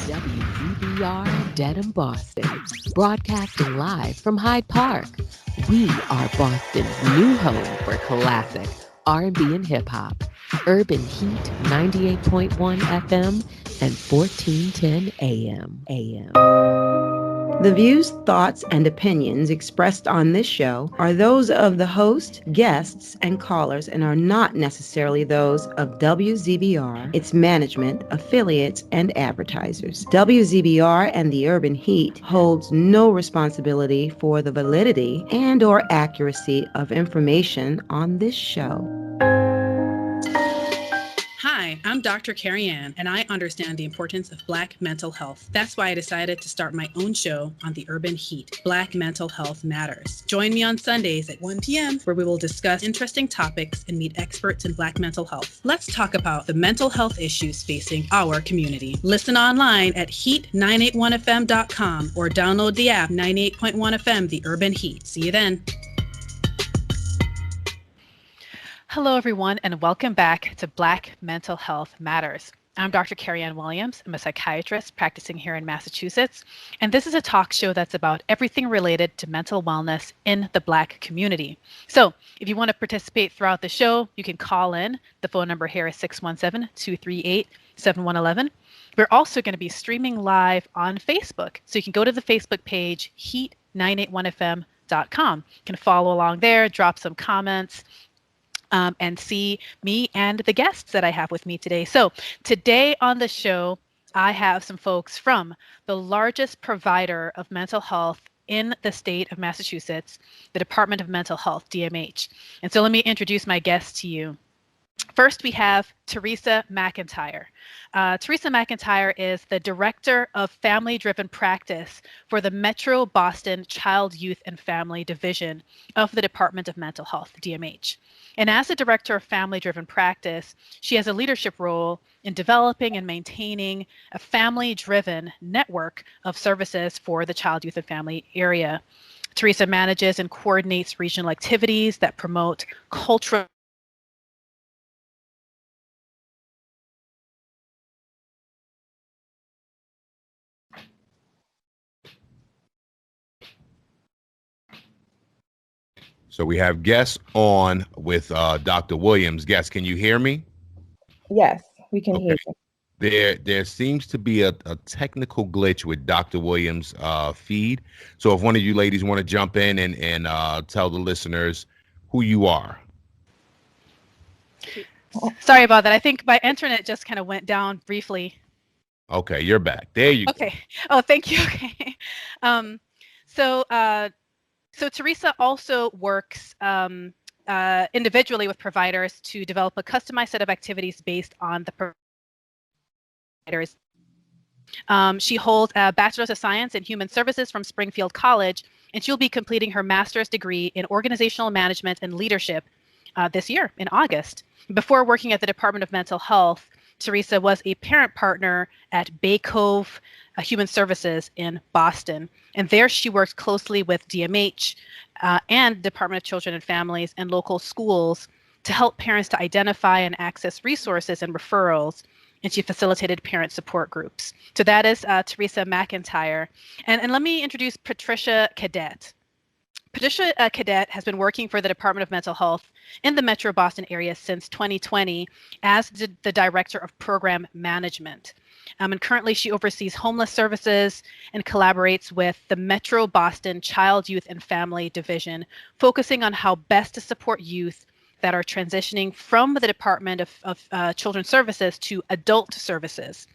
WZBR Dedham, Boston, broadcasting live from Hyde Park. We are Boston's new home for classic R&B and hip-hop. Urban Heat 98.1 FM and 1410 AM. The views, thoughts, and opinions expressed on this show are those of the host, guests, and callers and are not necessarily those of WZBR, its management, affiliates, and advertisers. WZBR and the Urban Heat holds no responsibility for the validity and/or accuracy of information on this show. Hi, I'm drkerryann, and I understand the importance of Black mental health. That's why I decided to start my own show on the Urban Heat, Black Mental Health Matters. Join me on Sundays at 1 p.m., where we will discuss interesting topics and meet experts in Black mental health. Let's talk about the mental health issues facing our community. Listen online at heat981fm.com or download the app 98.1 FM, the Urban Heat. See you then. Hello, everyone, and welcome back to Black Mental Health Matters. I'm Dr. Carrie-Ann Williams. I'm a psychiatrist practicing here in Massachusetts, and this is a talk show that's about everything related to mental wellness in the Black community. So if you want to participate throughout the show, you can call in. The phone number here is 617-238-7111. We're also going to be streaming live on Facebook, so you can go to the Facebook page, heat981fm.com. You can follow along there, drop some comments, and see me and the guests that I have with me today. So today on the show, I have some folks from the largest provider of mental health in the state of Massachusetts, the Department of Mental Health, DMH. And so let me introduce my guests to you. First, we have Theresa McIntyre. Theresa McIntyre is the Director of Family-Driven Practice for the Metro Boston Child, Youth, and Family Division of the Department of Mental Health, DMH. And as the Director of Family-Driven Practice, she has a leadership role in developing and maintaining a family-driven network of services for the child, youth, and family area. Theresa manages and coordinates regional activities that promote cultural So we have guests on with Dr. Williams. Guests, can you hear me? Yes, we can hear you. There seems to be a technical glitch with Dr. Williams' feed. So if one of you ladies want to jump in and tell the listeners who you are. Sorry about that. I think my internet just kind of went down briefly. Okay, you're back. There you go. Okay. Oh, thank you. Okay. So Theresa also works individually with providers to develop a customized set of activities based on the providers. She holds a Bachelor's of Science in Human Services from Springfield College, and she'll be completing her master's degree in Organizational Management and Leadership this year in August. Before working at the Department of Mental Health, Theresa was a parent partner at Bay Cove Human Services in Boston. And there she worked closely with DMH and Department of Children and Families and local schools to help parents to identify and access resources and referrals. And she facilitated parent support groups. So that is Theresa McIntyre. And let me introduce Patricia Cadet. Patricia Cadet has been working for the Department of Mental Health in the Metro Boston area since 2020 as the Director of Program Management. And currently she oversees homeless services and collaborates with the Metro Boston Child, Youth, and Family Division, focusing on how best to support youth that are transitioning from the Department of Children's Services to adult services.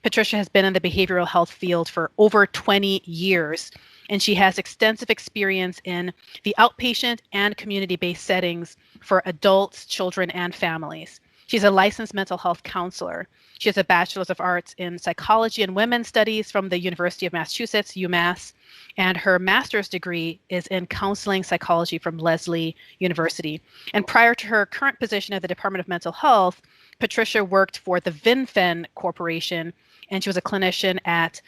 Patricia has been in the behavioral health field for over 20 years, and she has extensive experience in the outpatient and community-based settings for adults, children, and families. She's a licensed mental health counselor. She has a Bachelor's of Arts in Psychology and Women's Studies from the University of Massachusetts, UMass, and her master's degree is in counseling psychology from Lesley University. And prior to her current position at the Department of Mental Health, Patricia worked for the VinFen Corporation, and she was a clinician at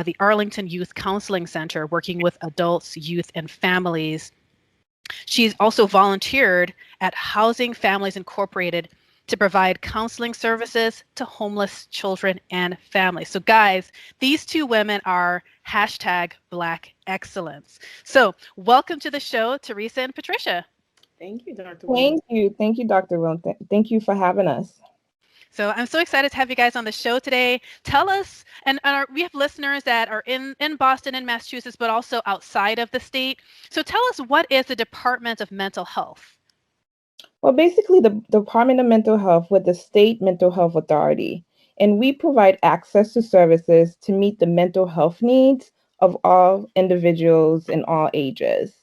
the Arlington Youth Counseling Center, working with adults, youth, and families. She's also volunteered at Housing Families Incorporated to provide counseling services to homeless children and families. So guys, these two women are #Black Excellence. So welcome to the show, Theresa and Patricia. Thank you, Dr. Williams. Thank you, Dr. Williams. Thank you for having us. So I'm so excited to have you guys on the show today. Tell us, and we have listeners that are in Boston and Massachusetts, but also outside of the state. So tell us, what is the Department of Mental Health? Well, basically, the Department of Mental Health with the State Mental Health Authority, and we provide access to services to meet the mental health needs of all individuals in all ages.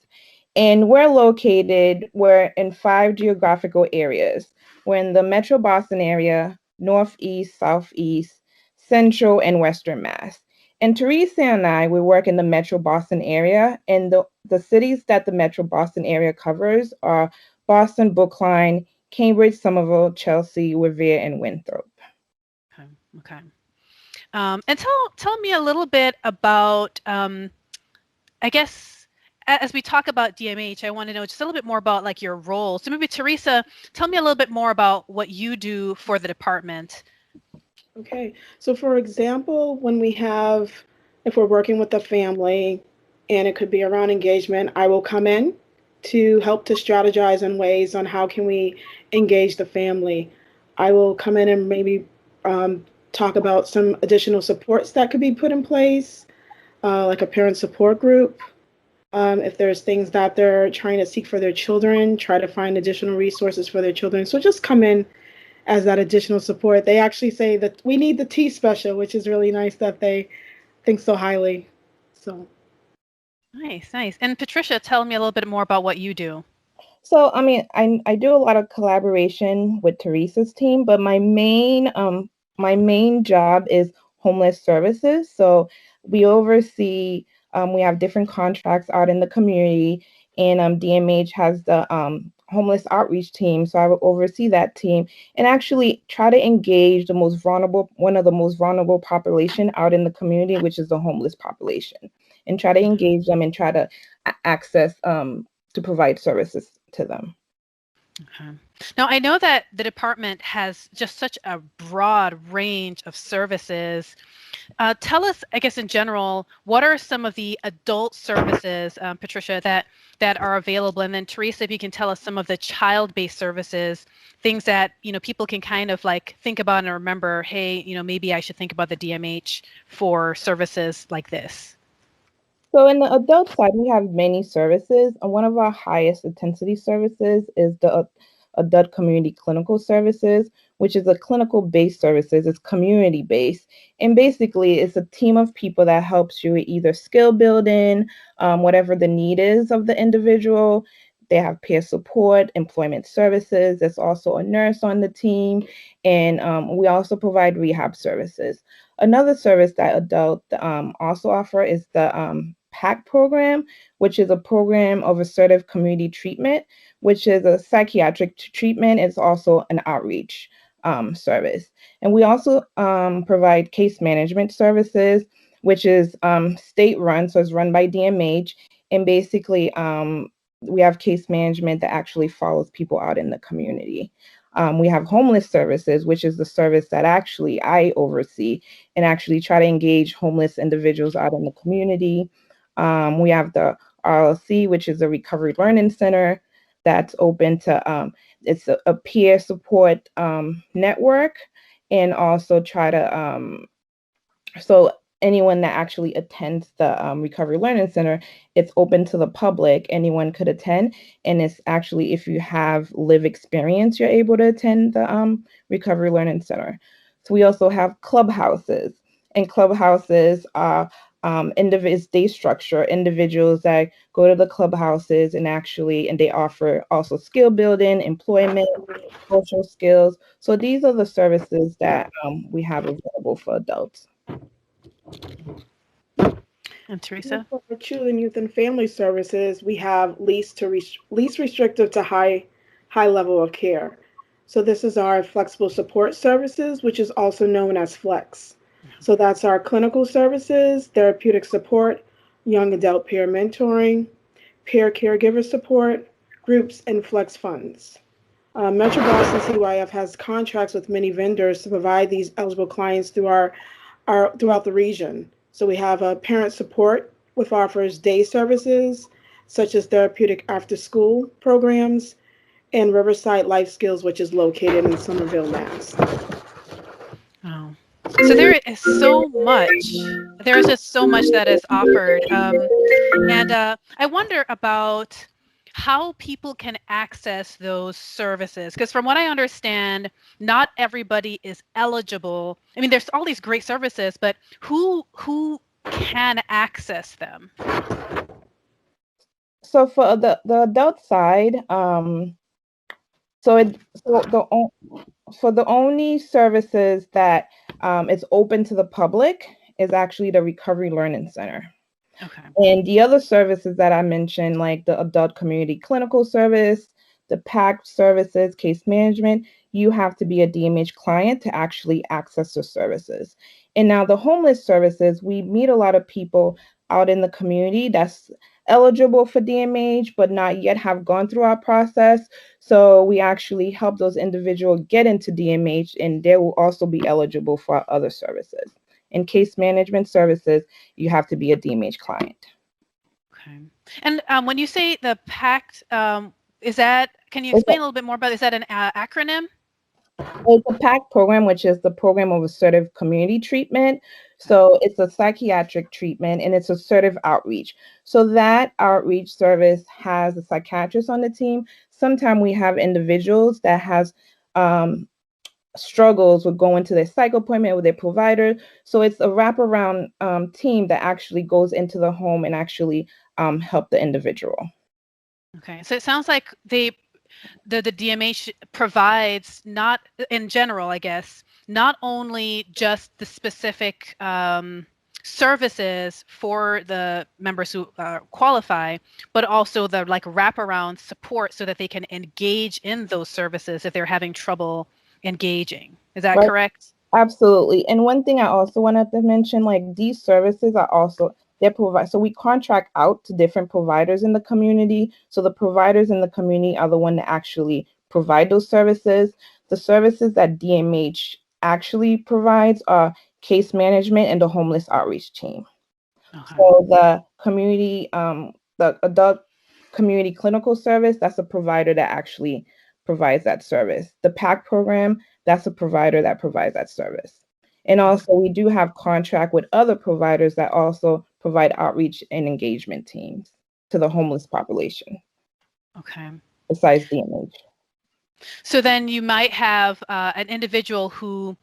And we're in 5 geographical areas. We're in the Metro Boston area, Northeast, Southeast, Central, and Western Mass. And Theresa and I, we work in the Metro Boston area, and the cities that the Metro Boston area covers are Boston, Brookline, Cambridge, Somerville, Chelsea, Revere, and Winthrop. Okay. And tell me a little bit about, I guess, as we talk about DMH, I want to know just a little bit more about like your role. So maybe Theresa, tell me a little bit more about what you do for the department. Okay, so for example, if we're working with a family and it could be around engagement, I will come in to help to strategize on ways on how can we engage the family. I will come in and maybe talk about some additional supports that could be put in place, like a parent support group. If there's things that they're trying to seek for their children, try to find additional resources for their children. So just come in as that additional support. They actually say that we need the T special, which is really nice that they think so highly. So nice. And Patricia, tell me a little bit more about what you do. So, I mean, I do a lot of collaboration with Theresa's team, but my main job is homeless services. So we oversee, we have different contracts out in the community, and DMH has the homeless outreach team. So I will oversee that team and actually try to engage one of the most vulnerable population out in the community, which is the homeless population, and try to engage them and try to access to provide services to them. Okay. Now, I know that the department has just such a broad range of services. Tell us, I guess, in general, what are some of the adult services, Patricia, that are available? And then Theresa, if you can tell us some of the child-based services, things that, people can kind of like think about and remember, hey, maybe I should think about the DMH for services like this. So in the adult side, we have many services. And one of our highest intensity services is the adult community clinical services, which is a clinical-based services. It's community-based. And basically, it's a team of people that helps you with either skill building, whatever the need is of the individual. They have peer support, employment services. There's also a nurse on the team. And we also provide rehab services. Another service that adult also offer is the PAC program, which is a program of assertive community treatment, which is a psychiatric treatment. It's also an outreach service. And we also provide case management services, which is state run, so it's run by DMH. And basically, we have case management that actually follows people out in the community. We have homeless services, which is the service that actually I oversee and actually try to engage homeless individuals out in the community. We have the RLC, which is a recovery learning center that's open to, it's a peer support network, and also try to, so anyone that actually attends the recovery learning center, it's open to the public. Anyone could attend. And it's actually, if you have lived experience, you're able to attend the recovery learning center. So we also have clubhouses, and clubhouses are day structure, individuals that go to the clubhouses and they offer also skill building, employment, social skills. So these are the services that we have available for adults. And Theresa? For children, youth, and family services, we have least restrictive to high level of care. So this is our flexible support services, which is also known as FLEX. So that's our clinical services, therapeutic support, young adult peer mentoring, peer caregiver support, groups, and flex funds. Metro Boston CYF has contracts with many vendors to provide these eligible clients throughout the region. So we have a parent support, which offers day services such as therapeutic after-school programs, and Riverside Life Skills, which is located in Somerville, Mass. Oh. So there is so much. There's just so much that is offered. And I wonder about how people can access those services. Because from what I understand, not everybody is eligible. I mean, there's all these great services, but who can access them? So for the adult side, for the only services that is open to the public is actually the Recovery Learning Center. Okay. And the other services that I mentioned, like the Adult Community Clinical Service, the PACT services, case management, you have to be a DMH client to actually access the services. And now the homeless services, we meet a lot of people out in the community that's eligible for DMH, but not yet have gone through our process. So we actually help those individuals get into DMH, and they will also be eligible for our other services. In case management services, you have to be a DMH client. Okay. And when you say the PACT, is that, can you explain a little bit more about, is that an acronym? It's a PACT program, which is the Program of Assertive Community Treatment. So it's a psychiatric treatment, and it's assertive outreach. So that outreach service has a psychiatrist on the team. Sometimes we have individuals that has struggles with going to their psych appointment with their provider. So it's a wraparound team that actually goes into the home and actually help the individual. Okay, so it sounds like the DMH provides, not in general, I guess, not only just the specific services for the members who qualify, but also the like wraparound support so that they can engage in those services if they're having trouble engaging. Is that correct? Absolutely. And one thing I also wanted to mention, like these services are also, so we contract out to different providers in the community. So the providers in the community are the one that actually provide those services. The services that DMH actually provides are case management and the homeless outreach team. Okay. So the community, the adult community clinical service, that's a provider that actually provides that service. The PAC program, that's a provider that provides that service. And also we do have contract with other providers that also provide outreach and engagement teams to the homeless population. Okay. Besides DMH. So then you might have an individual who,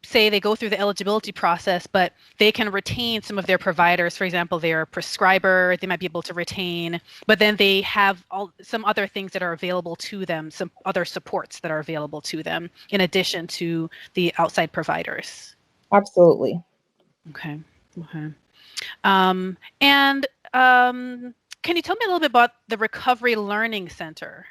say they go through the eligibility process, but they can retain some of their providers. For example, their prescriber, they might be able to retain, but then they have some other things that are available to them, some other supports that are available to them in addition to the outside providers. Absolutely. Okay. Okay. Can you tell me a little bit about the Recovery Learning Center?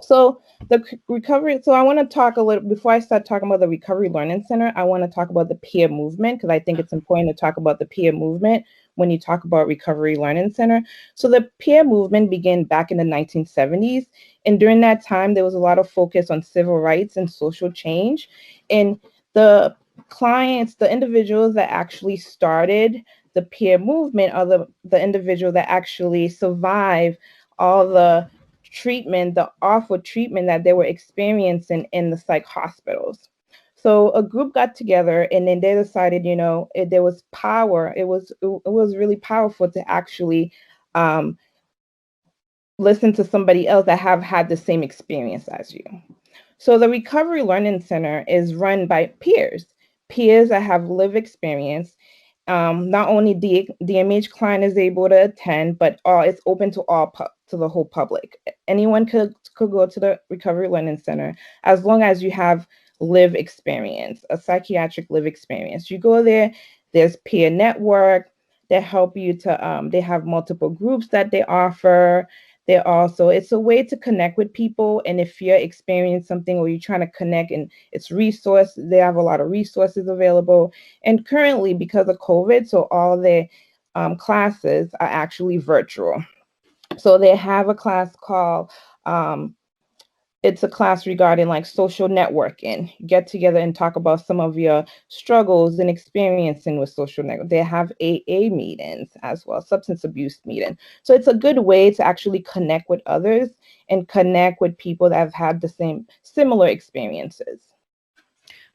So the recovery, so I want to talk a little, before I start talking about the Recovery Learning Center, I want to talk about the peer movement, because I think it's important to talk about the peer movement when you talk about Recovery Learning Center. So the peer movement began back in the 1970s. And during that time, there was a lot of focus on civil rights and social change. And the clients, the individuals that actually started the peer movement are the individual that actually survived all the treatment, the awful treatment that they were experiencing in the psych hospitals. So a group got together and then they decided, you know, there was power. It was really powerful to actually listen to somebody else that have had the same experience as you. So the Recovery Learning Center is run by peers that have lived experience. Not only DMH client is able to attend, but it's open to to the whole public. Anyone could go to the Recovery Learning Center as long as you have lived experience, a psychiatric lived experience. You go there, there's peer network that help you to, they have multiple groups that they offer. It's a way to connect with people. And if you're experiencing something or you're trying to connect and it's they have a lot of resources available. And currently, because of COVID, so all their classes are actually virtual. So they have a class called, it's a class regarding like social networking. Get together and talk about some of your struggles and experiencing with social network. They have AA meetings as well, substance abuse meeting. So it's a good way to actually connect with others and connect with people that have had the similar experiences.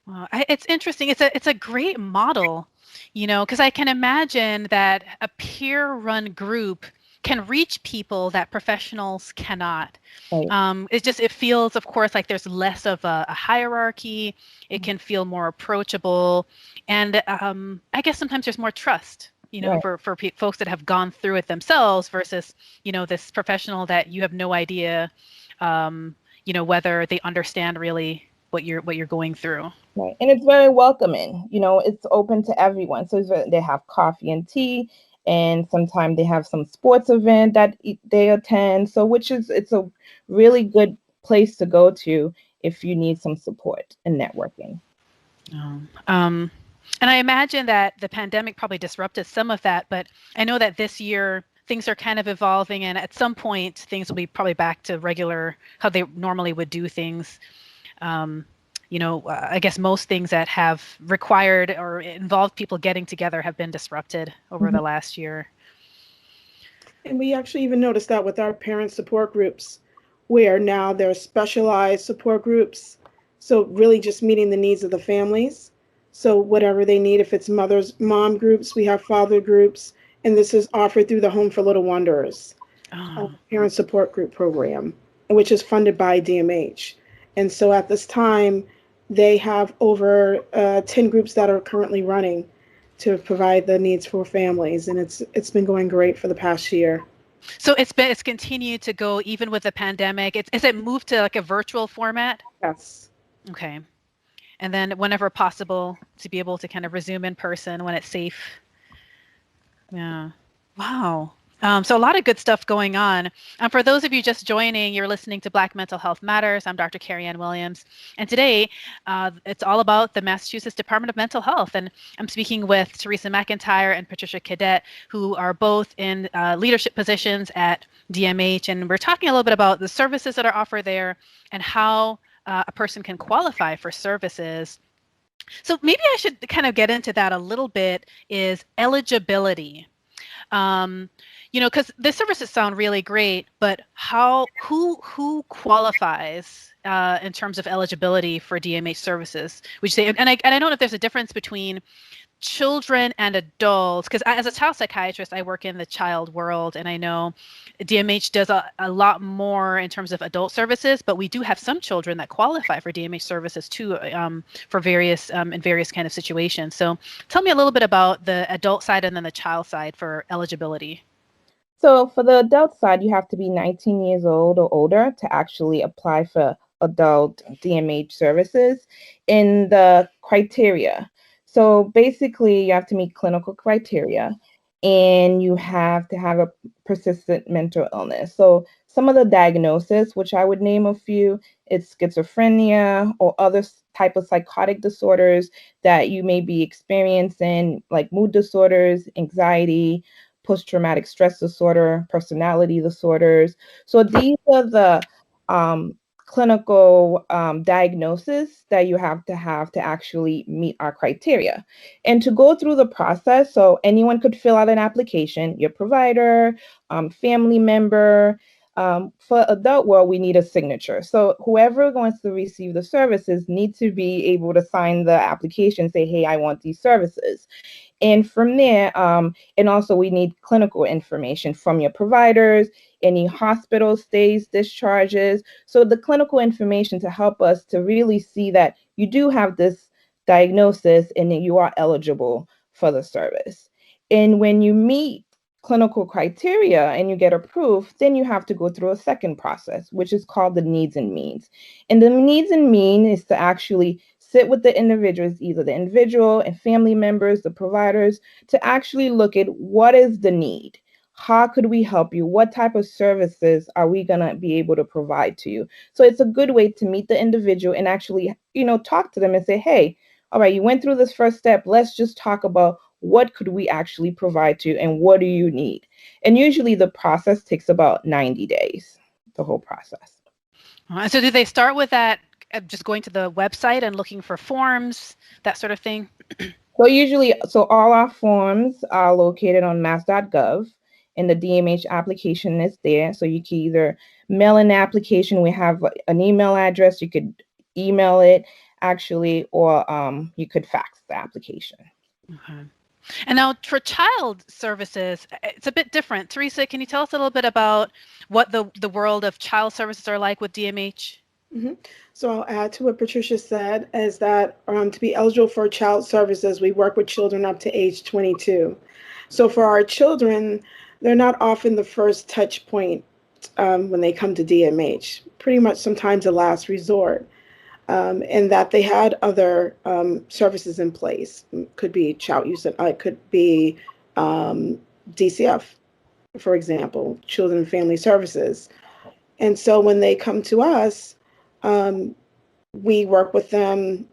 Well, it's interesting. It's a great model, because I can imagine that a peer-run group can reach people that professionals cannot. Right. It feels, of course, like there's less of a hierarchy. It can feel more approachable, and I guess sometimes there's more trust, Right. for folks that have gone through it themselves versus, this professional that you have no idea, whether they understand really what you're going through. Right. And it's very welcoming. It's open to everyone. So they have coffee and tea, and sometimes they have some sports event that they attend. So it's a really good place to go to if you need some support and networking. And I imagine that the pandemic probably disrupted some of that, but I know that this year things are kind of evolving, and at some point things will be probably back to regular, how they normally would do things. I guess most things that have required or involved people getting together have been disrupted over the last year. And we actually even noticed that with our parent support groups, where now there are specialized support groups. So really just meeting the needs of the families. So whatever they need, if it's mom groups, we have father groups, and this is offered through the Home for Little Wanderers, parent support group program, which is funded by DMH. And so at this time, they have over 10 groups that are currently running to provide the needs for families, and it's been going great for the past year. So it's continued to go even with the pandemic. Is it moved to like a virtual format? Yes. Okay. And then whenever possible to be able to kind of resume in person when it's safe. Yeah. Wow. So a lot of good stuff going on. For those of you just joining, you're listening to Black Mental Health Matters. I'm Dr. Carryann Williams. And today, it's all about the Massachusetts Department of Mental Health. And I'm speaking with Theresa McIntyre and Patricia Cadet, who are both in leadership positions at DMH. And we're talking a little bit about the services that are offered there and how a person can qualify for services. So maybe I should kind of get into that a little bit, is eligibility. Because the services sound really great, but who qualifies in terms of eligibility for DMH services? Would you say? And I don't know if there's a difference between children and adults, because as a child psychiatrist, I work in the child world, and I know DMH does a lot more in terms of adult services, but we do have some children that qualify for DMH services too, for various in various kind of situations. So tell me a little bit about the adult side and then the child side for eligibility. So for the adult side, you have to be 19 years old or older to actually apply for adult DMH services. In the criteria, so basically you have to meet clinical criteria, and you have to have a persistent mental illness. So some of the diagnoses, which I would name a few, it's schizophrenia or other type of psychotic disorders that you may be experiencing, like mood disorders, anxiety, post-traumatic stress disorder, personality disorders. So these are the clinical diagnosis that you have to actually meet our criteria. And to go through the process, so anyone could fill out an application, your provider, family member. For adult world, we need a signature. So whoever wants to receive the services need to be able to sign the application, say, hey, I want these services. And from there, and also we need clinical information from your providers, any hospital stays, discharges. So the clinical information to help us to really see that you do have this diagnosis and that you are eligible for the service. And when you meet clinical criteria and you get approved, then you have to go through a second process, which is called the needs and means. And the needs and means is to actually sit with the individuals, either the individual and family members, the providers, to actually look at what is the need. How could we help you? What type of services are we going to be able to provide to you? So it's a good way to meet the individual and actually, talk to them and say, hey, all right, you went through this first step. Let's just talk about what could we actually provide to you and what do you need? And usually the process takes about 90 days, the whole process. So do they start with that, just going to the website and looking for forms, that sort of thing? So all our forms are located on mass.gov, and the DMH application is there. So you can either mail in the application. We have an email address. You could email it actually, or you could fax the application. Okay. And now for child services, it's a bit different. Theresa, can you tell us a little bit about what the world of child services are like with DMH? Mm-hmm. So I'll add to what Patricia said, is that to be eligible for child services, we work with children up to age 22. So for our children, they're not often the first touch point when they come to DMH, pretty much sometimes the last resort, and that they had other services in place. Could be child use, it could be DCF, for example, Children and Family Services. And so when they come to us, we work with them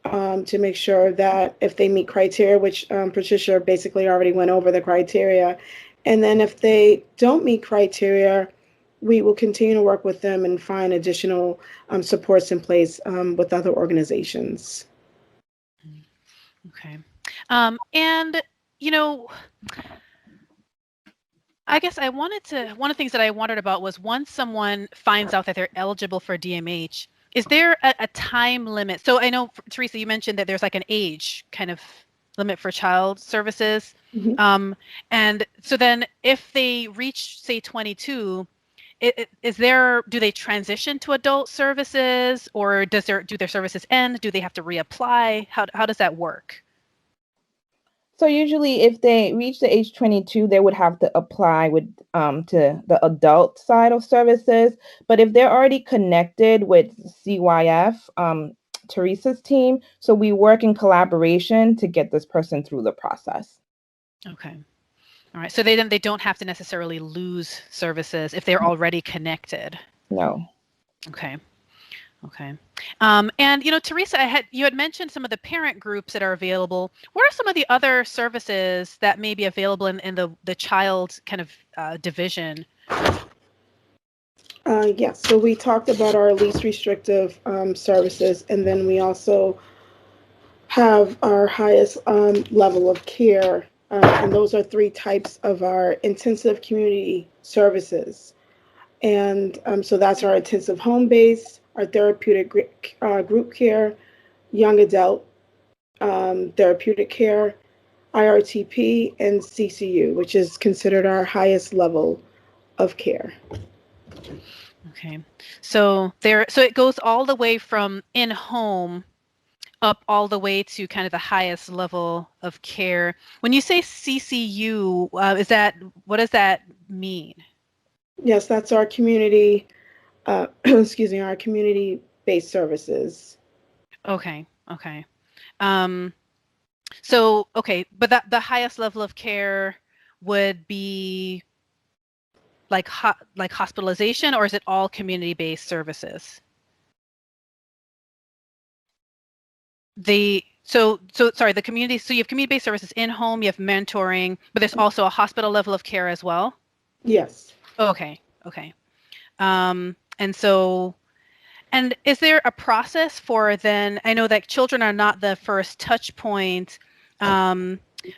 to make sure that if they meet criteria, which Patricia basically already went over the criteria, and then if they don't meet criteria, we will continue to work with them and find additional supports in place with other organizations. Okay. And, I guess one of the things that I wondered about was, once someone finds out that they're eligible for DMH, is there a time limit? So I know, Theresa, you mentioned that there's like an age kind of limit for child services. Mm-hmm. And so then if they reach, say, 22, do they transition to adult services, or do their services end? Do they have to reapply? How does that work? So usually if they reach the age 22, they would have to apply with to the adult side of services. But if they're already connected with CYF, Theresa's team, so we work in collaboration to get this person through the process. Okay. All right. So they don't have to necessarily lose services if they're already connected. No. Okay. Okay. And Theresa, you had mentioned some of the parent groups that are available. What are some of the other services that may be available in the child kind of division? Yes. So we talked about our least restrictive services, and then we also have our highest level of care, and those are 3 types of our intensive community services. And so that's our intensive home base, our therapeutic group care, young adult therapeutic care, IRTP, and CCU, which is considered our highest level of care. Okay. So it goes all the way from in-home up all the way to kind of the highest level of care. When you say CCU, what does that mean? Yes, that's our community, our community-based services. Okay. Okay. So, okay, but the highest level of care would be like hospitalization, or is it all community-based services? Sorry, the community. So you have community-based services in home, you have mentoring, but there's also a hospital level of care as well. Yes. Okay. Okay. And is there a process for then? I know that children are not the first touch point.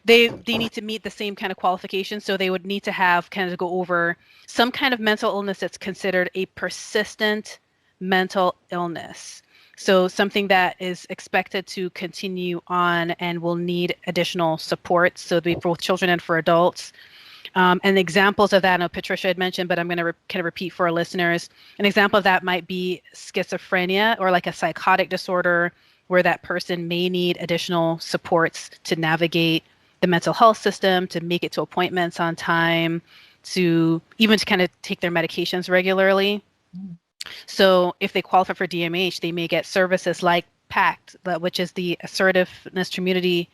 They need to meet the same kind of qualifications, so they would need to have kind of go over some kind of mental illness that's considered a persistent mental illness. So something that is expected to continue on and will need additional support. So it'll be for both children and for adults. And examples of that, I know Patricia had mentioned, but I'm going to kind of repeat for our listeners. An example of that might be schizophrenia, or like a psychotic disorder where that person may need additional supports to navigate the mental health system, to make it to appointments on time, to kind of take their medications regularly. So if they qualify for DMH, they may get services like PACT, which is the Assertiveness Community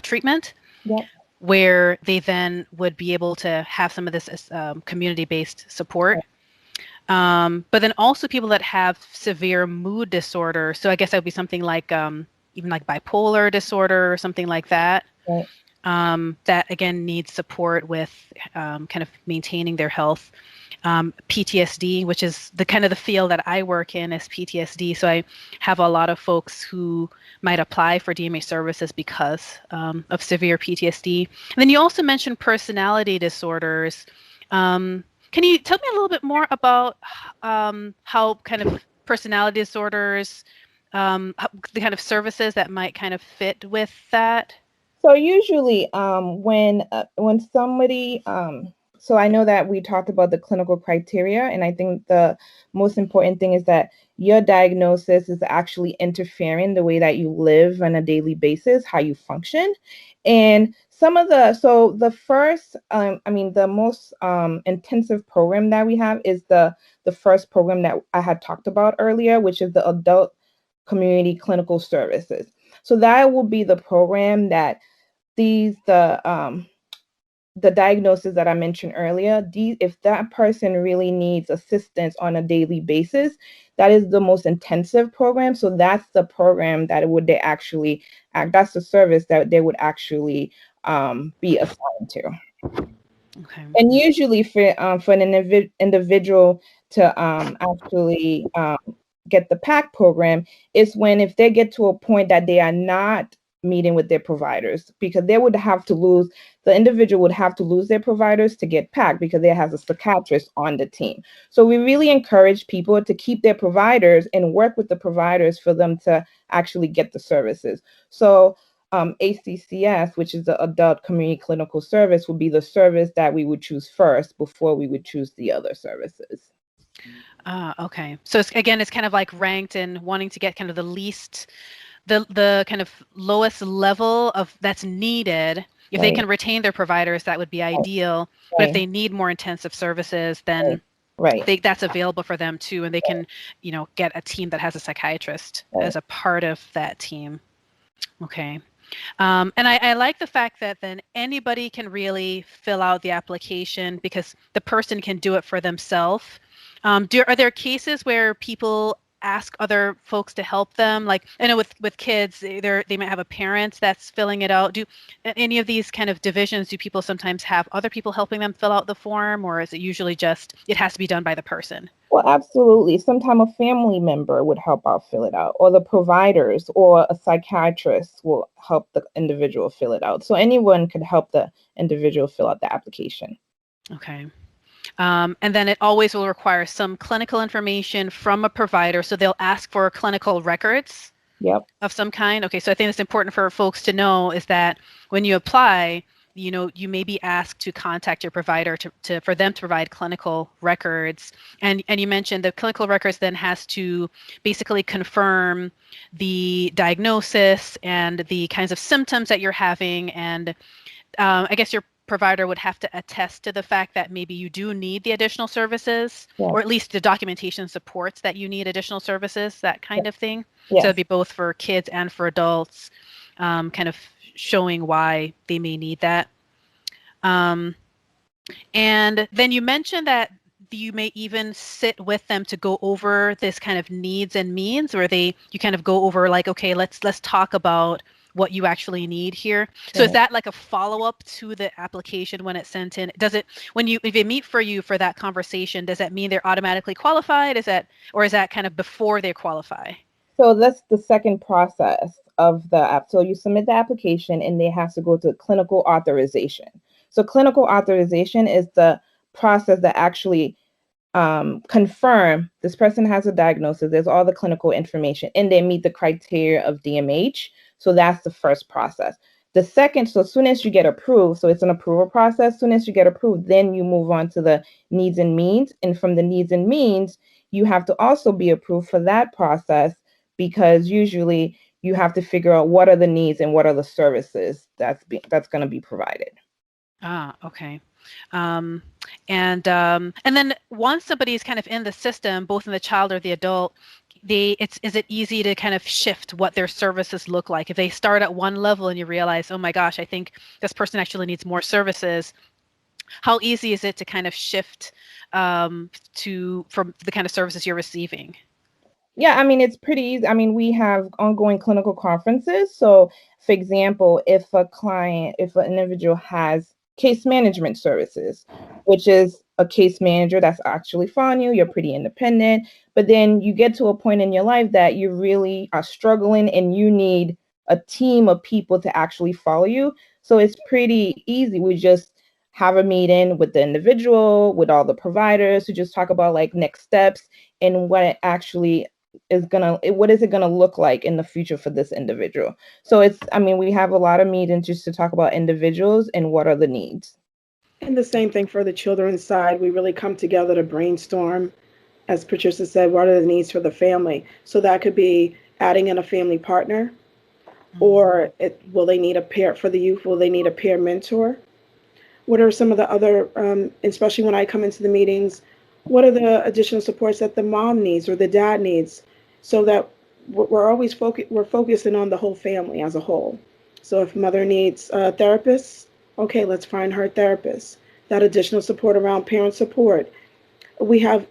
Treatment. Yep. Where they then would be able to have some of this community-based support. But then also people that have severe mood disorder. So I guess that would be something like even like bipolar disorder or something like that. Right. that again needs support with kind of maintaining their health. PTSD, which is the kind of the field that I work in, is PTSD. So I have a lot of folks who might apply for DMA services because of severe PTSD. And then you also mentioned personality disorders. Can you tell me a little bit more about how kind of personality disorders, the kind of services that might kind of fit with that? So usually when somebody, so I know that we talked about the clinical criteria, and I think the most important thing is that your diagnosis is actually interfering the way that you live on a daily basis, how you function. And the first, the most intensive program that we have is the first program that I had talked about earlier, which is the Adult Community Clinical Services. So that will be the program that the diagnosis that I mentioned earlier, if that person really needs assistance on a daily basis, that is the most intensive program. So that's the program that that's the service that they would actually be assigned to. Okay. And usually for an individual to actually get the PAC program is if they get to a point that they are not meeting with their providers, because the individual would have to lose their providers to get PAC because they has a psychiatrist on the team. So we really encourage people to keep their providers and work with the providers for them to actually get the services. So ACCS, which is the Adult Community Clinical Service, would be the service that we would choose first before we would choose the other services. Okay. So it's kind of like ranked in wanting to get kind of the kind of lowest level of that's needed. If they can retain their providers, that would be ideal. But if they need more intensive services, then that's available for them too, and they can, get a team that has a psychiatrist as a part of that team. Okay. And I like the fact that then anybody can really fill out the application because the person can do it for themselves. Are there cases where people ask other folks to help them? Like I know with kids, they might have a parent that's filling it out. Do any of these kind of divisions, do people sometimes have other people helping them fill out the form, or is it usually just it has to be done by the person? Well, absolutely. Sometimes a family member would help out fill it out, or the providers or a psychiatrist will help the individual fill it out. So anyone could help the individual fill out the application. Okay. And then it always will require some clinical information from a provider. So they'll ask for clinical records of some kind. Okay, so I think it's important for folks to know is that when you apply, you may be asked to contact your provider for them to provide clinical records. And you mentioned the clinical records then has to basically confirm the diagnosis and the kinds of symptoms that you're having. And I guess your provider would have to attest to the fact that maybe you do need the additional services, or at least the documentation supports that you need additional services, that kind of thing. So it'd be both for kids and for adults, kind of showing why they may need that. And then you mentioned that you may even sit with them to go over this kind of needs and means, where you kind of go over like, okay, let's talk about what you actually need here. So is that like a follow-up to the application when it's sent in? If they meet for you for that conversation, does that mean they're automatically qualified? Is that kind of before they qualify? So that's the second process of the app. So you submit the application and they have to go to clinical authorization. So clinical authorization is the process that actually confirm this person has a diagnosis, there's all the clinical information, and they meet the criteria of DMH. So that's the first process. The second, so as soon as you get approved, so it's an approval process, as soon as you get approved, then you move on to the needs and means. And from the needs and means, you have to also be approved for that process, because usually you have to figure out what are the needs and what are the services that's going to be provided. Okay. And then once somebody is kind of in the system, both in the child or the adult, is it easy to kind of shift what their services look like? If they start at one level and you realize, oh my gosh, I think this person actually needs more services, how easy is it to kind of shift from the kind of services you're receiving? Yeah, I mean, it's pretty easy. I mean, we have ongoing clinical conferences. So, for example, if an individual has case management services, which is a case manager that's actually following you, you're pretty independent, but then you get to a point in your life that you really are struggling and you need a team of people to actually follow you. So, it's pretty easy. We just have a meeting with the individual, with all the providers to just talk about like next steps and what it actually what is it gonna look like in the future for this individual. So I mean, we have a lot of meetings just to talk about individuals and what are the needs. And the same thing for the children's side. We really come together to brainstorm, as Patricia said, what are the needs for the family? So that could be adding in a family partner, or will they need a peer for the youth? Will they need a peer mentor? What are some of the other, especially when I come into the meetings, what are the additional supports that the mom needs or the dad needs, so that we're always we're focusing on the whole family as a whole. So if mother needs a therapist, okay, let's find her a therapist. That additional support around parent support. We have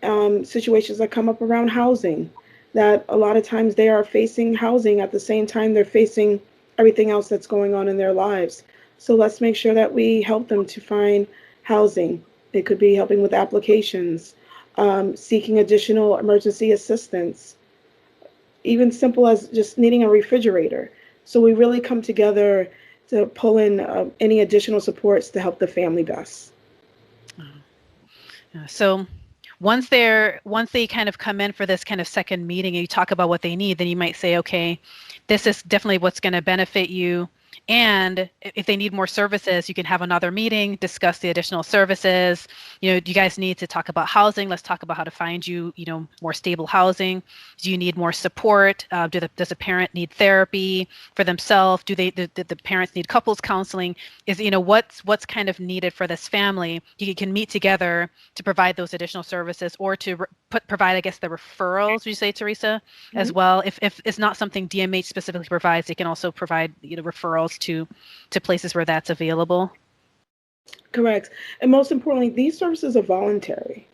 situations that come up around housing, that a lot of times they are facing housing at the same time they're facing everything else that's going on in their lives. So let's make sure that we help them to find housing. It could be helping with applications, seeking additional emergency assistance, even simple as just needing a refrigerator. So we really come together to pull in any additional supports to help the family best. So once they kind of come in for this kind of second meeting and you talk about what they need, then you might say, okay, this is definitely what's going to benefit you. And if they need more services, you can have another meeting, discuss the additional services. Do you guys need to talk about housing? Let's talk about how to find you, more stable housing. Do you need more support? Does a parent need therapy for themselves? Do the parents need couples counseling? What's kind of needed for this family? You can meet together to provide those additional services, or to provide, I guess, the referrals. Would you say, Theresa, as well? If it's not something DMH specifically provides, they can also provide referrals to places where that's available. Correct. And most importantly, these services are voluntary.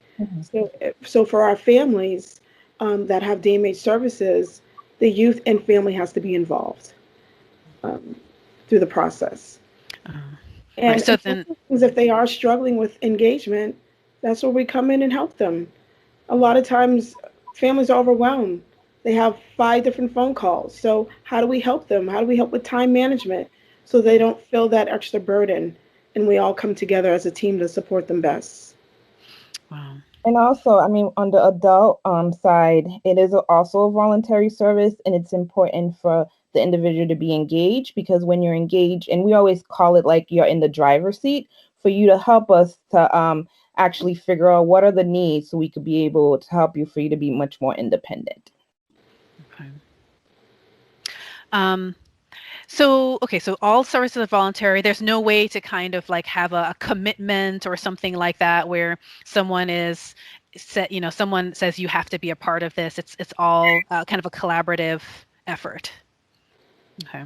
So for our families that have DMH services, the youth and family has to be involved through the process. And so then, if they are struggling with engagement, that's where we come in and help them. A lot of times families are overwhelmed. They have 5 different phone calls. So how do we help them? How do we help with time management so they don't feel that extra burden, and we all come together as a team to support them best? Wow. And also, I mean, on the adult side, it is also a voluntary service, and it's important for the individual to be engaged, because when you're engaged, and we always call it like you're in the driver's seat, for you to help us to actually figure out what are the needs so we could be able to help you, for you to be much more independent. Okay. So all services are voluntary. There's no way to kind of like have a commitment or something like that where someone someone says you have to be a part of this. It's all kind of a collaborative effort. Okay.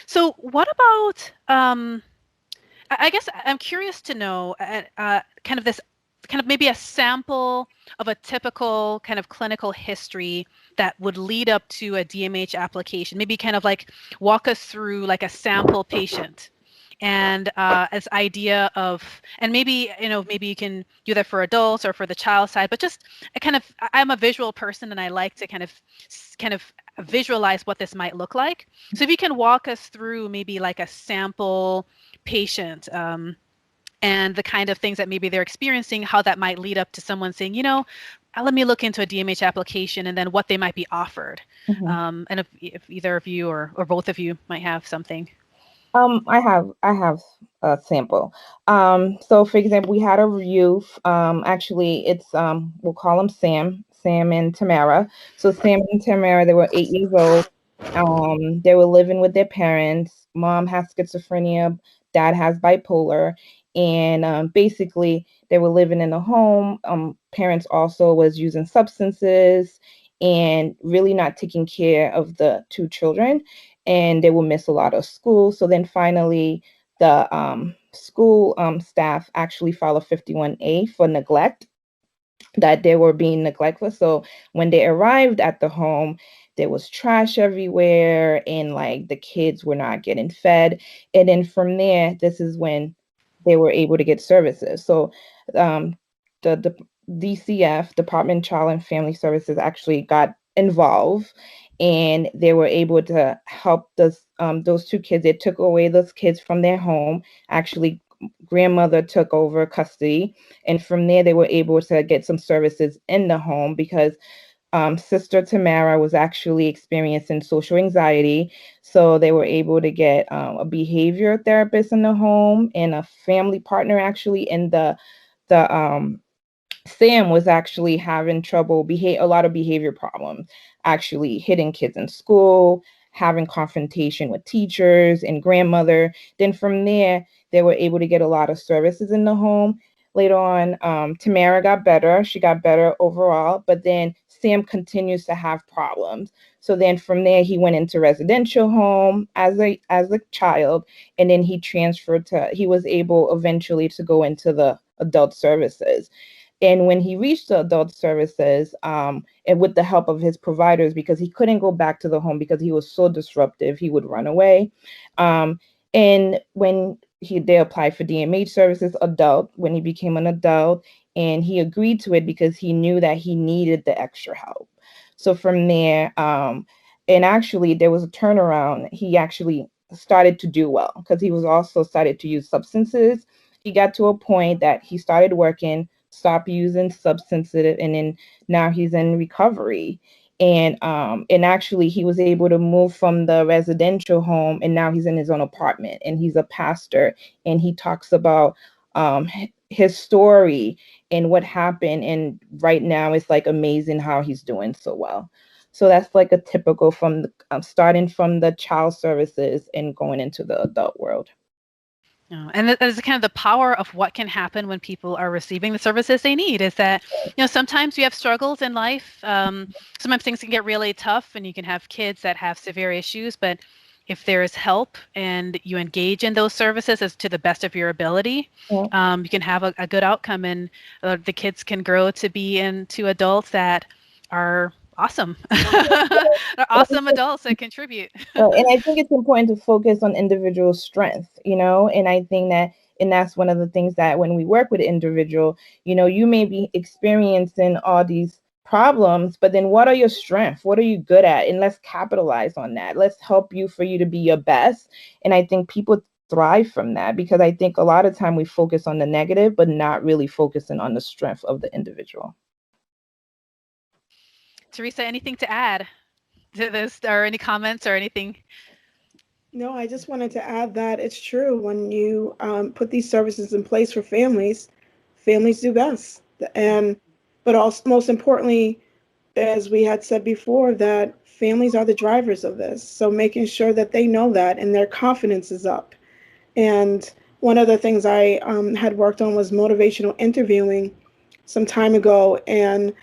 So what about, I guess I'm curious to know kind of maybe a sample of a typical kind of clinical history that would lead up to a DMH application. Maybe kind of like walk us through like a sample patient, and as idea of, and maybe you can do that for adults or for the child side, but just I'm a visual person and I like to kind of visualize what this might look like. So if you can walk us through maybe like a sample patient, and the kind of things that maybe they're experiencing, how that might lead up to someone saying, let me look into a DMH application, and then what they might be offered. And if either of you or both of you might have something. I have a sample. So for example, we had a youth, actually it's, we'll call them Sam and Tamara. So Sam and Tamara, they were 8 years old. They were living with their parents. Mom has schizophrenia, dad has bipolar. And basically they were living in a home. Parents also was using substances and really not taking care of the 2 children. And they will miss a lot of school. So then finally the school staff actually filed a 51A for neglect. that they were being neglectful. So when they arrived at the home, there was trash everywhere, and like the kids were not getting fed. And then from there, this is when they were able to get services. So the DCF, Department of Child and Family Services, actually got involved, and they were able to help those two kids. They took away those kids from their home. Actually, grandmother took over custody, and from there they were able to get some services in the home because Sister Tamara was actually experiencing social anxiety. So they were able to get a behavior therapist in the home and a family partner actually. And the Sam was actually having trouble, a lot of behavior problems, actually hitting kids in school, having confrontation with teachers and grandmother. Then from there, they were able to get a lot of services in the home. Later on, Tamara got better. She got better overall, but then Sam continues to have problems. So then from there, he went into residential home as a child, and then he was able eventually to go into the adult services. And when he reached the adult services, and with the help of his providers, because he couldn't go back to the home because he was so disruptive, he would run away. And when they applied for DMH services, adult, when he became an adult, and he agreed to it because he knew that he needed the extra help. So from there, and actually there was a turnaround. He actually started to do well because he was also started to use substances. He got to a point that he started working, stopped using substances, and then now he's in recovery. And actually he was able to move from the residential home, and now he's in his own apartment, and he's a pastor, and he talks about his story and what happened. And right now it's like amazing how he's doing so well. So that's like a typical from the starting from the child services and going into the adult world. And that is kind of the power of what can happen when people are receiving the services they need, is that, sometimes you have struggles in life. Sometimes things can get really tough, and you can have kids that have severe issues, but if there is help and you engage in those services as to the best of your ability, you can have a good outcome, and the kids can grow to be into adults that are awesome. They're awesome adults that contribute. And I think it's important to focus on individual strength, and I think and that's one of the things that when we work with an individual, you may be experiencing all these problems, but then what are your strengths? What are you good at? And let's capitalize on that. Let's help you for you to be your best. And I think people thrive from that, because I think a lot of time we focus on the negative, but not really focusing on the strength of the individual. Theresa, anything to add to this, or any comments or anything? No, I just wanted to add that it's true. When you put these services in place for families do best. But also, most importantly, as we had said before, that families are the drivers of this. So making sure that they know that and their confidence is up. And one of the things I had worked on was motivational interviewing some time ago. And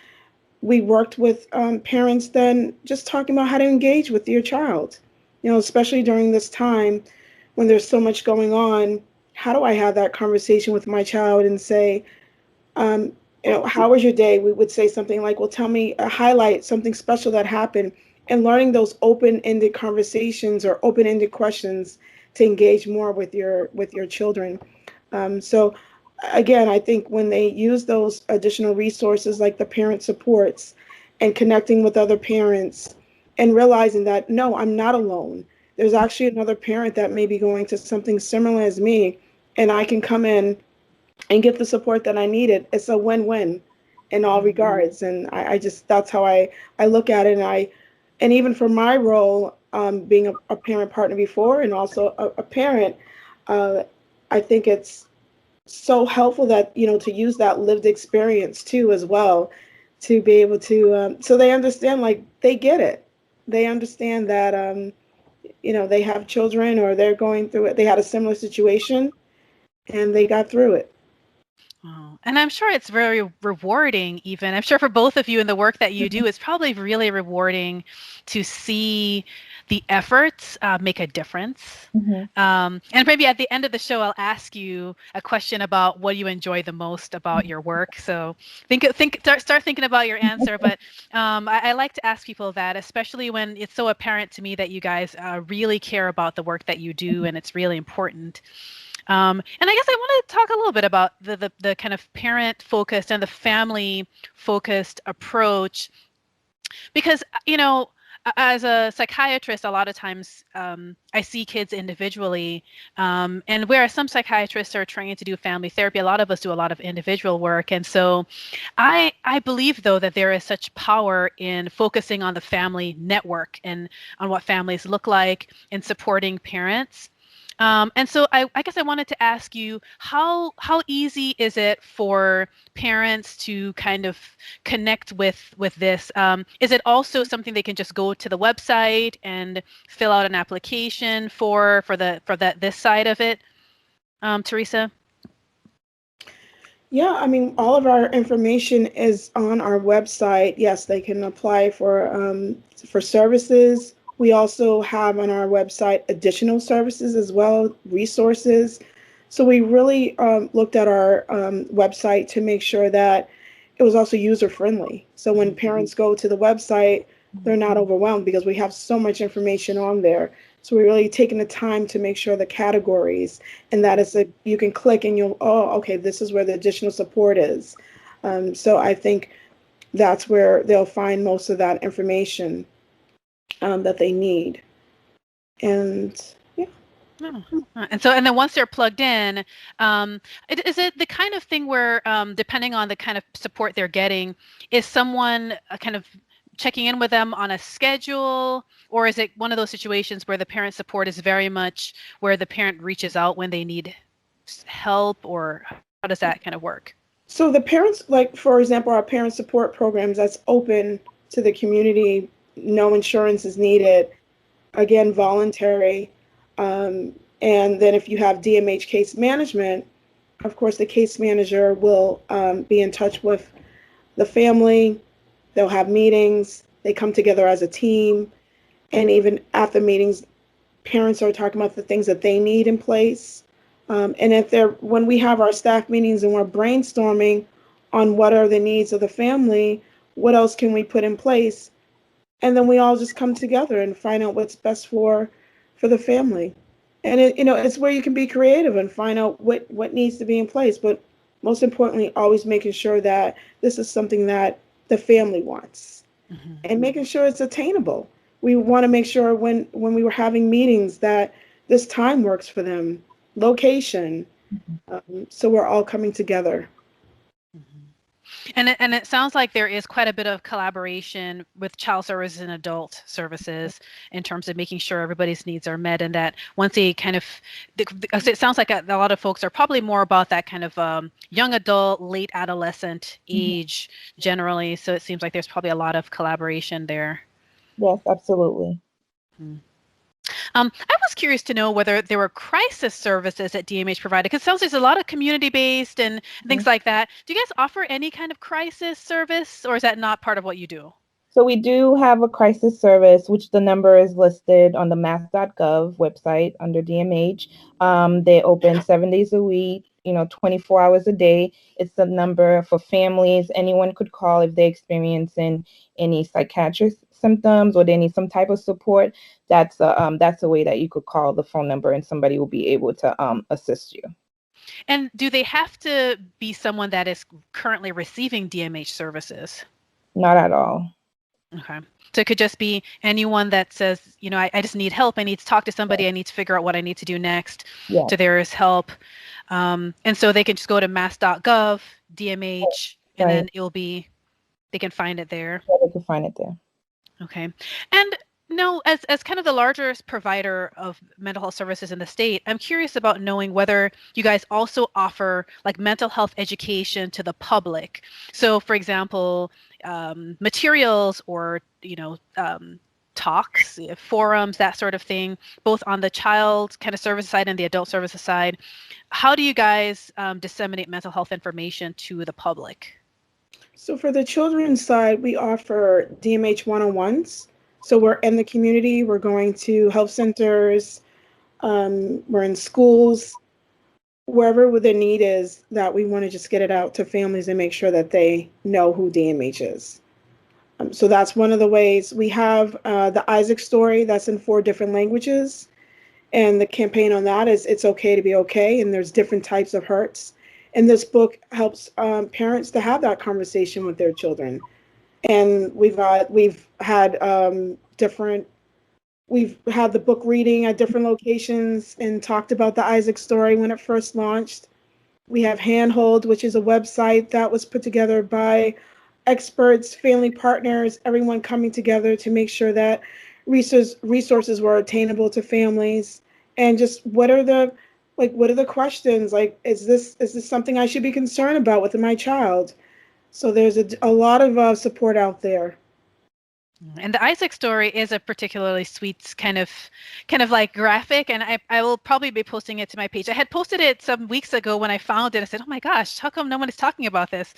we worked with parents then just talking about how to engage with your child, especially during this time when there's so much going on. How do I have that conversation with my child and say, how was your day? We would say something like, well, tell me, highlight something special that happened, and learning those open-ended conversations or open-ended questions to engage more with your children. So again, I think when they use those additional resources like the parent supports and connecting with other parents and realizing that, no, I'm not alone. There's actually another parent that may be going to something similar as me, and I can come in and get the support that I needed. It's a win-win in all regards. And I just, that's how I look at it. And even for my role, being a parent partner before and also a parent, I think it's so helpful that, to use that lived experience too, as well, to be able to, so they understand, like, they get it. They understand that, they have children or they're going through it. They had a similar situation and they got through it. Oh, and I'm sure it's very rewarding, even. I'm sure for both of you in the work that you do, it's probably really rewarding to see the efforts make a difference. And maybe at the end of the show, I'll ask you a question about what you enjoy the most about your work. So start thinking about your answer. But I like to ask people that, especially when it's so apparent to me that you guys really care about the work that you do, and it's really important. And I guess I want to talk a little bit about the kind of parent-focused and the family-focused approach, because, as a psychiatrist, a lot of times I see kids individually, and whereas some psychiatrists are trained to do family therapy, a lot of us do a lot of individual work. And so I believe, though, that there is such power in focusing on the family network and on what families look like in supporting parents. And so I guess I wanted to ask you, how easy is it for parents to kind of connect with this? Is it also something they can just go to the website and fill out an application for this side of it? Theresa? Yeah, I mean, all of our information is on our website. Yes, they can apply for services. We also have on our website additional services as well, resources. So we really looked at our website to make sure that it was also user-friendly. So when parents go to the website, they're not overwhelmed because we have so much information on there. So we're really taking the time to make sure the categories, and that is you can click and okay, this is where the additional support is. So I think that's where they'll find most of that information that they need. And yeah. And then once they're plugged in, is it the kind of thing where, depending on the kind of support they're getting, is someone kind of checking in with them on a schedule, or is it one of those situations where the parent support is very much where the parent reaches out when they need help, or how does that kind of work? So the parents, like, for example, our parent support programs, that's open to the community. No insurance is needed. Again, voluntary. And then if you have DMH case management, of course, the case manager will be in touch with the family. They'll have meetings. They come together as a team. And even after meetings, parents are talking about the things that they need in place. And when we have our staff meetings and we're brainstorming on what are the needs of the family, what else can we put in place? And then we all just come together and find out what's best for the family. And it's where you can be creative and find out what needs to be in place. But most importantly, always making sure that this is something that the family wants, and making sure it's attainable. We want to make sure when we were having meetings that this time works for them, location. So we're all coming together. And it sounds like there is quite a bit of collaboration with child services and adult services in terms of making sure everybody's needs are met, and that once they kind of, it sounds like a lot of folks are probably more about that kind of young adult, late adolescent age generally. So it seems like there's probably a lot of collaboration there. Yes, absolutely. I was curious to know whether there were crisis services that DMH provided, because it sounds like there's a lot of community-based and things like that. Do you guys offer any kind of crisis service, or is that not part of what you do? So we do have a crisis service, which the number is listed on the mass.gov website under DMH. They open 7 days a week, 24 hours a day. It's the number for families. Anyone could call if they're experiencing any psychiatric symptoms or they need some type of support. That's a way that you could call the phone number and somebody will be able to assist you. And do they have to be someone that is currently receiving DMH services? Not at all. Okay. So it could just be anyone that says, I just need help. I need to talk to somebody. I need to figure out what I need to do next. Yeah. So there is help. And so they can just go to mass.gov, DMH, and then they can find it there. Yeah, they can find it there. Okay. And as kind of the largest provider of mental health services in the state, I'm curious about knowing whether you guys also offer like mental health education to the public. So, for example, materials or, talks, forums, that sort of thing, both on the child kind of service side and the adult services side. How do you guys disseminate mental health information to the public? So for the children's side, we offer DMH 101s. So we're in the community, we're going to health centers, we're in schools, wherever the need is, that we want to just get it out to families and make sure that they know who DMH is. So that's one of the ways. We have the Isaac story that's in 4 different languages. And the campaign on that is It's Okay to Be Okay. And there's different types of hurts. And this book helps parents to have that conversation with their children. And we've had the book reading at different locations and talked about the Isaac story when it first launched. We have Handhold, which is a website that was put together by experts, family partners, everyone coming together to make sure that resources were attainable to families. And just what are the questions? Like, is this something I should be concerned about with my child? So there's a lot of support out there. And the Isaac story is a particularly sweet kind of like graphic, and I will probably be posting it to my page. I had posted it some weeks ago when I found it. I said, "Oh my gosh, how come no one is talking about this?"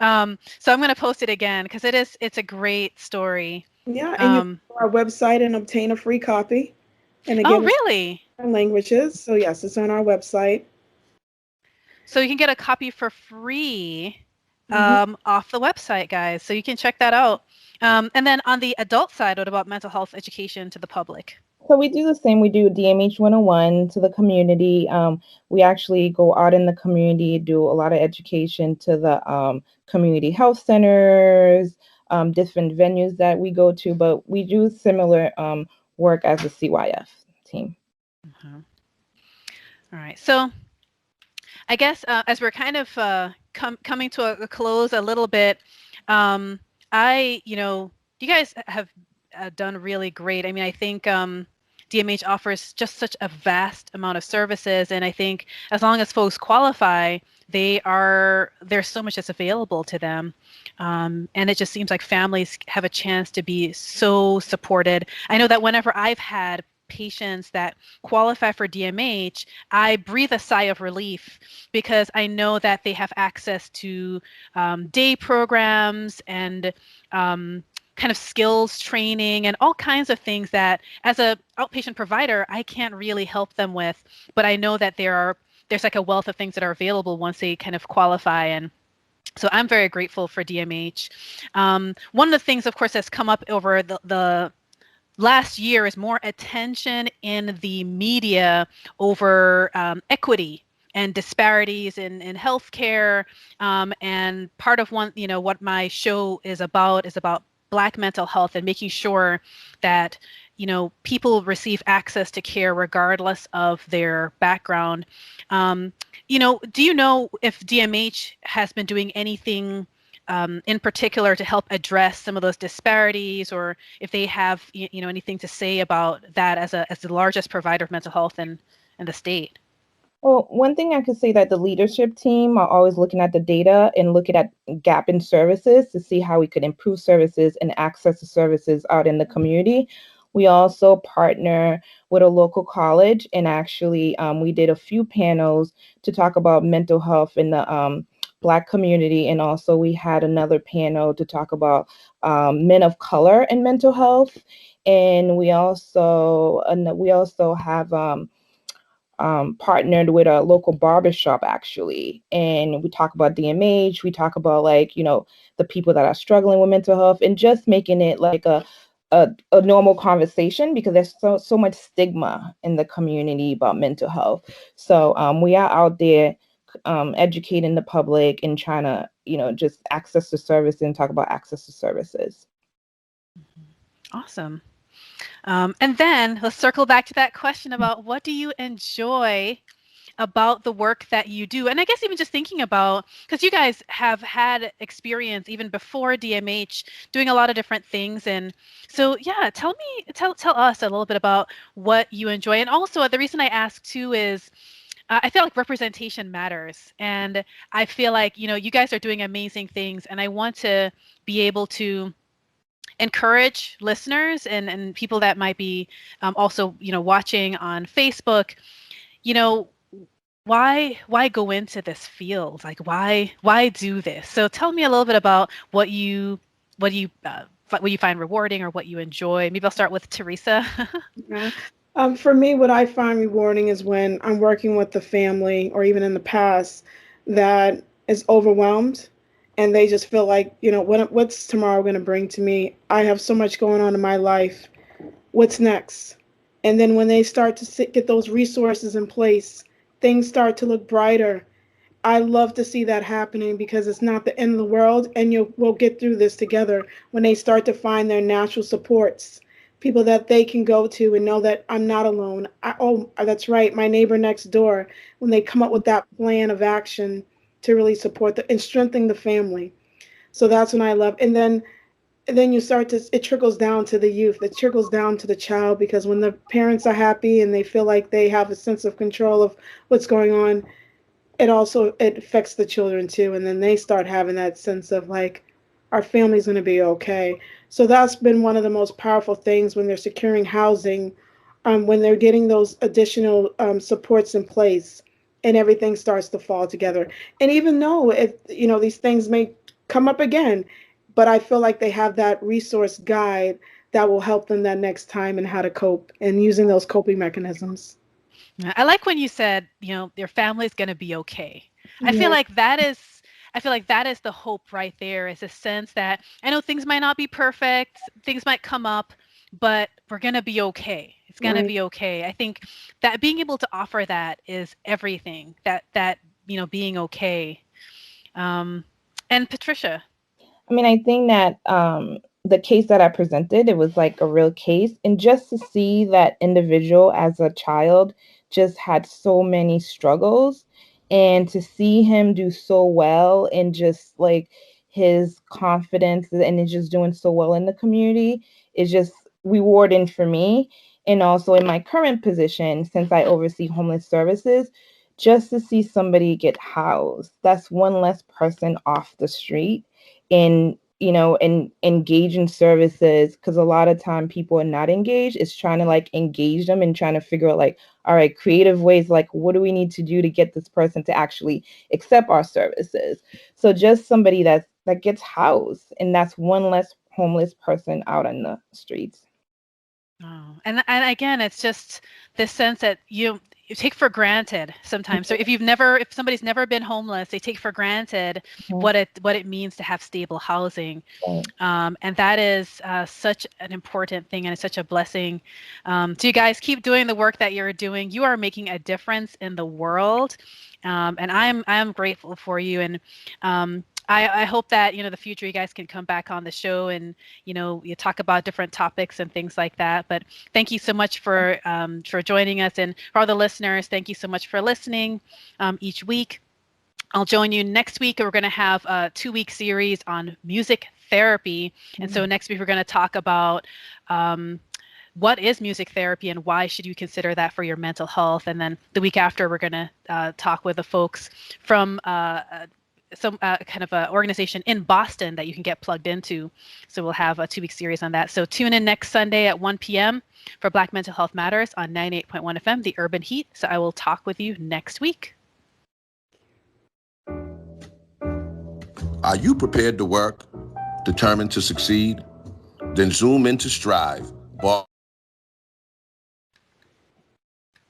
So I'm going to post it again because it's a great story. Yeah, and you can go to our website and obtain a free copy. And again, oh really? Languages. So yes, it's on our website. So you can get a copy for free off the website, guys. So you can check that out. And then on the adult side, what about mental health education to the public? So we do the same. We do DMH 101 to the community. We actually go out in the community, do a lot of education to the community health centers, different venues that we go to, but we do similar work as the CYF team. All right. So I guess as we're kind of coming to a close a little bit, you guys have done really great. I mean, I think DMH offers just such a vast amount of services, and I think as long as folks qualify, there's so much that's available to them, and it just seems like families have a chance to be so supported. I know that whenever I've had patients that qualify for DMH, I breathe a sigh of relief because I know that they have access to day programs and kind of skills training and all kinds of things that as a outpatient provider, I can't really help them with, but I know that there's like a wealth of things that are available once they kind of qualify. And so I'm very grateful for DMH. One of the things, of course, that's come up over the last year is more attention in the media over equity and disparities in healthcare. And part of what my show is about Black mental health and making sure that people receive access to care regardless of their background. Do you know if DMH has been doing anything in particular to help address some of those disparities, or if they have anything to say about that as the largest provider of mental health in the state? Well, one thing I could say that the leadership team are always looking at the data and looking at gap in services to see how we could improve services and access to services out in the community. We also partner with a local college, and actually we did a few panels to talk about mental health in the Black community, and also we had another panel to talk about men of color and mental health. And we also have partnered with a local barbershop actually, and we talk about DMH. We talk about the people that are struggling with mental health, and just making it like a normal conversation, because there's so much stigma in the community about mental health. So we are out there educating the public and trying to just access to service and talk about access to services. Awesome. And then let's circle back to that question about what do you enjoy about the work that you do? And I guess even just thinking about, because you guys have had experience even before DMH doing a lot of different things. And so, yeah, tell us a little bit about what you enjoy. And also the reason I ask too is I feel like representation matters. And I feel like, you guys are doing amazing things, and I want to be able to encourage listeners and people that might be also watching on Facebook, why go into this field? Like why do this? So tell me a little bit about what you what you find rewarding or what you enjoy. Maybe I'll start with Theresa. Yeah. For me, what I find rewarding is when I'm working with the family, or even in the past, that is overwhelmed, and they just feel like, what's tomorrow going to bring to me? I have so much going on in my life. What's next? And then when they start to get those resources in place, things start to look brighter. I love to see that happening, because it's not the end of the world, and we'll get through this together. When they start to find their natural supports, people that they can go to and know that I'm not alone. Oh, that's right, my neighbor next door. When they come up with that plan of action to really support and strengthen the family. So that's when I love. And then it trickles down to the youth. It trickles down to the child, because when the parents are happy and they feel like they have a sense of control of what's going on, it affects the children too. And then they start having that sense of like, our family's going to be okay. So that's been one of the most powerful things when they're securing housing, when they're getting those additional supports in place, and everything starts to fall together. And even though these things may come up again, but I feel like they have that resource guide that will help them that next time, and how to cope, and using those coping mechanisms. I like when you said, your family's going to be okay. I feel like that is the hope right there. Is a sense that I know things might not be perfect, things might come up, but we're going to be okay. It's going to be okay. I think that being able to offer that is everything. That being okay. And Patricia. I mean, I think that the case that I presented, it was like a real case. And just to see that individual as a child just had so many struggles, and to see him do so well, and just like his confidence, and it's just doing so well in the community, is just rewarding for me. And also in my current position, since I oversee homeless services, just to see somebody get housed, that's one less person off the street. And and engage in services, because a lot of time people are not engaged. It's trying to like engage them and trying to figure out like, all right, creative ways, like what do we need to do to get this person to actually accept our services. So just somebody that gets housed, and that's one less homeless person out on the streets. Oh, and again, it's just this sense that you take for granted sometimes. So if somebody's never been homeless, they take for granted what it means to have stable housing. And that is such an important thing, and it's such a blessing. So you guys keep doing the work that you're doing. You are making a difference in the world. And I'm grateful for you. And I hope that, the future you guys can come back on the show and, you talk about different topics and things like that. But thank you so much for joining us. And for all the listeners, thank you so much for listening each week. I'll join you next week. We're going to have a 2-week series on music therapy. And so next week, we're going to talk about what is music therapy and why should you consider that for your mental health. And then the week after, we're going to talk with the folks from some kind of a organization in Boston that you can get plugged into. So we'll have a 2-week series on that. So tune in next Sunday at 1 p.m. for Black Mental Health Matters on 98.1 FM, The Urban Heat. So I will talk with you next week. Are you prepared to work, determined to succeed? Then zoom into Strive,